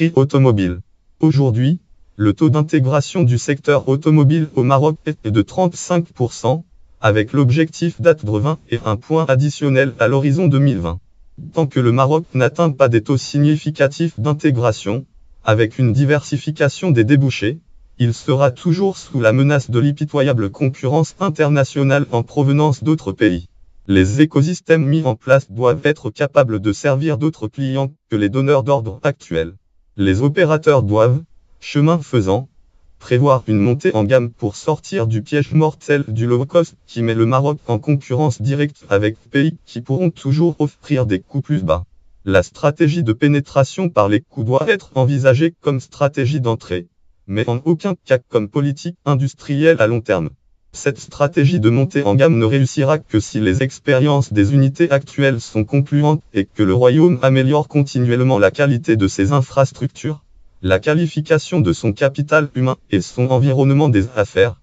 l'industrie automobile. Aujourd'hui, le taux d'intégration du secteur automobile au Maroc est de 35%, avec l'objectif d'atteindre 21 points additionnels à l'horizon 2020. Tant que le Maroc n'atteint pas des taux significatifs d'intégration, avec une diversification des débouchés, il sera toujours sous la menace de l'impitoyable concurrence internationale en provenance d'autres pays. Les écosystèmes mis en place doivent être capables de servir d'autres clients que les donneurs d'ordre actuels. Les opérateurs doivent, chemin faisant, prévoir une montée en gamme pour sortir du piège mortel du low cost qui met le Maroc en concurrence directe avec pays qui pourront toujours offrir des coûts plus bas. La stratégie de pénétration par les coûts doit être envisagée comme stratégie d'entrée, mais en aucun cas comme politique industrielle à long terme. Cette stratégie de montée en gamme ne réussira que si les expériences des unités actuelles sont concluantes et que le royaume améliore continuellement la qualité de ses infrastructures, la qualification de son capital humain et son environnement des affaires.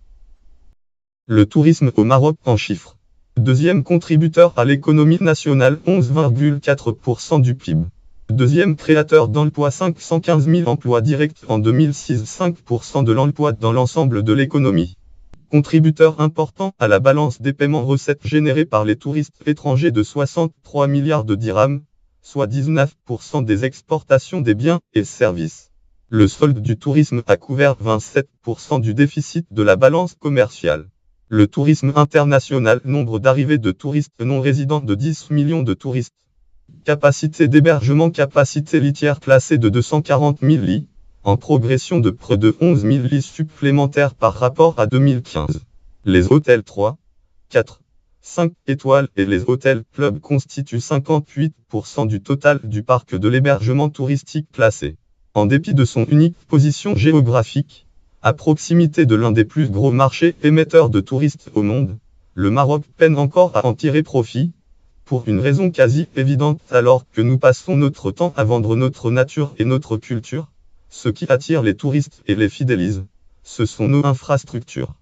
Le tourisme au Maroc en chiffres. Deuxième contributeur à l'économie nationale, 11,4% du PIB. Deuxième créateur d'emplois, 515 000 emplois directs en 2006, 5% de l'emploi dans l'ensemble de l'économie. Contributeur important à la balance des paiements recettes générées par les touristes étrangers de 63 milliards de dirhams, soit 19% des exportations des biens et services. Le solde du tourisme a couvert 27% du déficit de la balance commerciale. Le tourisme international, nombre d'arrivées de touristes non résidents de 10 millions de touristes. Capacité d'hébergement, capacité litière classée de 240 000 lits, en progression de près de 11 000 lits supplémentaires par rapport à 2015. Les hôtels 3, 4, 5 étoiles et les hôtels clubs constituent 58% du total du parc de l'hébergement touristique classé. En dépit de son unique position géographique, à proximité de l'un des plus gros marchés émetteurs de touristes au monde, le Maroc peine encore à en tirer profit, pour une raison quasi évidente alors que nous passons notre temps à vendre notre nature et notre culture. Ce qui attire les touristes et les fidélise, ce sont nos infrastructures.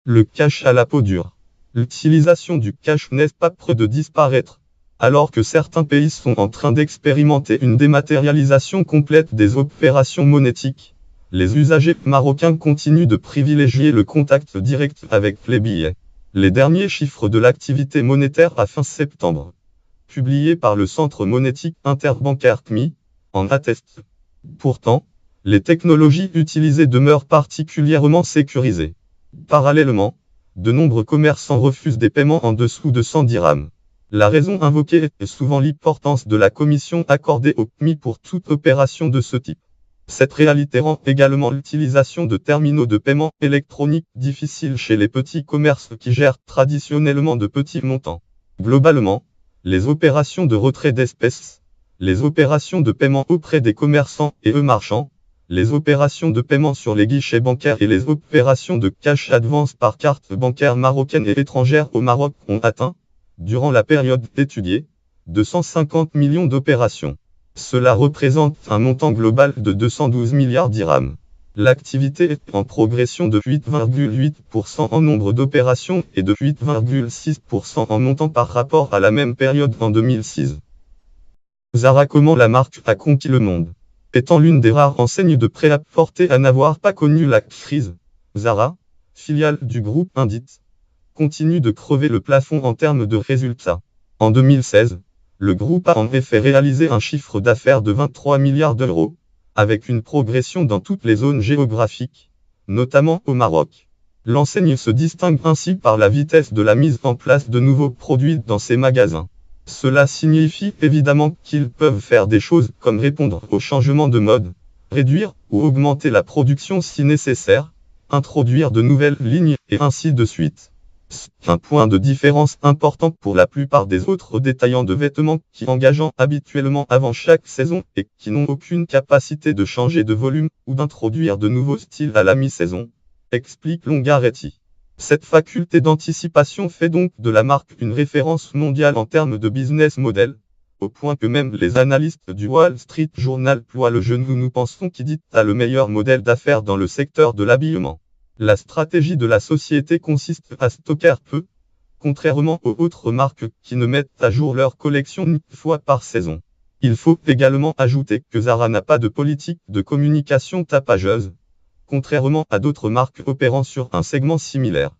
Le cash à la peau dure. L'utilisation du cash n'est pas près de disparaître, alors que certains pays sont en train d'expérimenter une dématérialisation complète des opérations monétiques. Les usagers marocains continuent de privilégier le contact direct avec les billets. Les derniers chiffres de l'activité monétaire à fin septembre, publiés par le Centre monétique interbancaire CMI, en attestent. Pourtant, les technologies utilisées demeurent particulièrement sécurisées. Parallèlement, de nombreux commerçants refusent des paiements en dessous de 100 dirhams. La raison invoquée est souvent l'importance de la commission accordée au CMI pour toute opération de ce type. Cette réalité rend également l'utilisation de terminaux de paiement électronique difficile chez les petits commerces qui gèrent traditionnellement de petits montants. Globalement, les opérations de retrait d'espèces, les opérations de paiement auprès des commerçants et eux marchands, les opérations de paiement sur les guichets bancaires et les opérations de cash advance par carte bancaire marocaine et étrangère au Maroc ont atteint, durant la période étudiée, 250 millions d'opérations. Cela représente un montant global de 212 milliards dirhams. L'activité est en progression de 8,8% en nombre d'opérations et de 8,6% en montant par rapport à la même période en 2006. Zara, comment la marque a conquis le monde. Étant l'une des rares enseignes de prêt-à-porter à n'avoir pas connu la crise, Zara, filiale du groupe Indit, continue de crever le plafond en termes de résultats. En 2016, le groupe a en effet réalisé un chiffre d'affaires de 23 milliards d'euros, avec une progression dans toutes les zones géographiques, notamment au Maroc. L'enseigne se distingue ainsi par la vitesse de la mise en place de nouveaux produits dans ses magasins. Cela signifie évidemment qu'ils peuvent faire des choses comme répondre aux changements de mode, réduire ou augmenter la production si nécessaire, introduire de nouvelles lignes et ainsi de suite. C'est un point de différence important pour la plupart des autres détaillants de vêtements qui engageant habituellement avant chaque saison et qui n'ont aucune capacité de changer de volume ou d'introduire de nouveaux styles à la mi-saison, explique Longaretti. Cette faculté d'anticipation fait donc de la marque une référence mondiale en termes de business model, au point que même les analystes du Wall Street Journal ploient le genou. Nous pensons qu'Indit a le meilleur modèle d'affaires dans le secteur de l'habillement. La stratégie de la société consiste à stocker peu, contrairement aux autres marques qui ne mettent à jour leur collection une fois par saison. Il faut également ajouter que Zara n'a pas de politique de communication tapageuse, contrairement à d'autres marques opérant sur un segment similaire.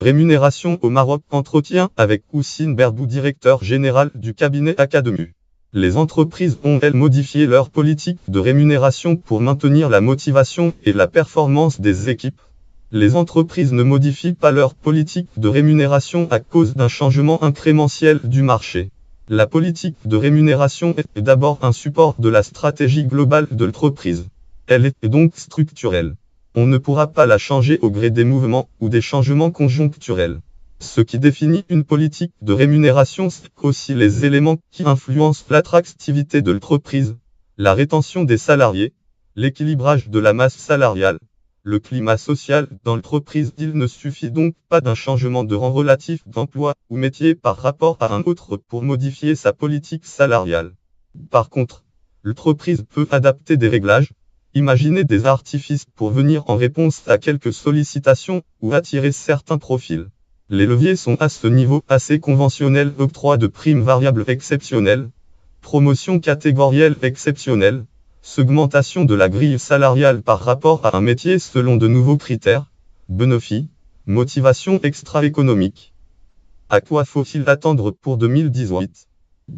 Rémunération au Maroc. Entretien avec Houssine Berbou, directeur général du cabinet Academu. Les entreprises ont, elles, modifié leur politique de rémunération pour maintenir la motivation et la performance des équipes. Les entreprises ne modifient pas leur politique de rémunération à cause d'un changement incrémentiel du marché. La politique de rémunération est d'abord un support de la stratégie globale de l'entreprise. Elle est donc structurelle. On ne pourra pas la changer au gré des mouvements ou des changements conjoncturels. Ce qui définit une politique de rémunération, c'est aussi les éléments qui influencent l'attractivité de l'entreprise, la rétention des salariés, l'équilibrage de la masse salariale, le climat social dans l'entreprise. Il ne suffit donc pas d'un changement de rang relatif d'emploi ou métier par rapport à un autre pour modifier sa politique salariale. Par contre, l'entreprise peut adapter des réglages, imaginer des artifices pour venir en réponse à quelques sollicitations ou attirer certains profils. Les leviers sont à ce niveau assez conventionnels: octroi de primes variables exceptionnelles, promotion catégorielle exceptionnelle, segmentation de la grille salariale par rapport à un métier selon de nouveaux critères, bénéfices, motivation extra-économique. À quoi faut-il attendre pour 2018?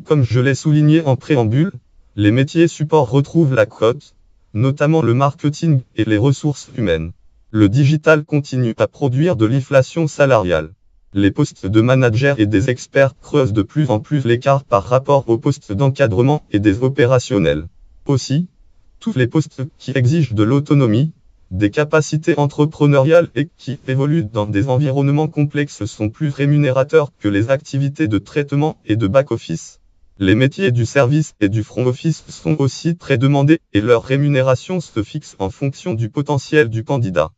Comme je l'ai souligné en préambule, les métiers supports retrouvent la cote, notamment le marketing et les ressources humaines. Le digital continue à produire de l'inflation salariale. Les postes de managers et des experts creusent de plus en plus l'écart par rapport aux postes d'encadrement et des opérationnels. Aussi, tous les postes qui exigent de l'autonomie, des capacités entrepreneuriales et qui évoluent dans des environnements complexes sont plus rémunérateurs que les activités de traitement et de back-office. Les métiers du service et du front office sont aussi très demandés et leur rémunération se fixe en fonction du potentiel du candidat.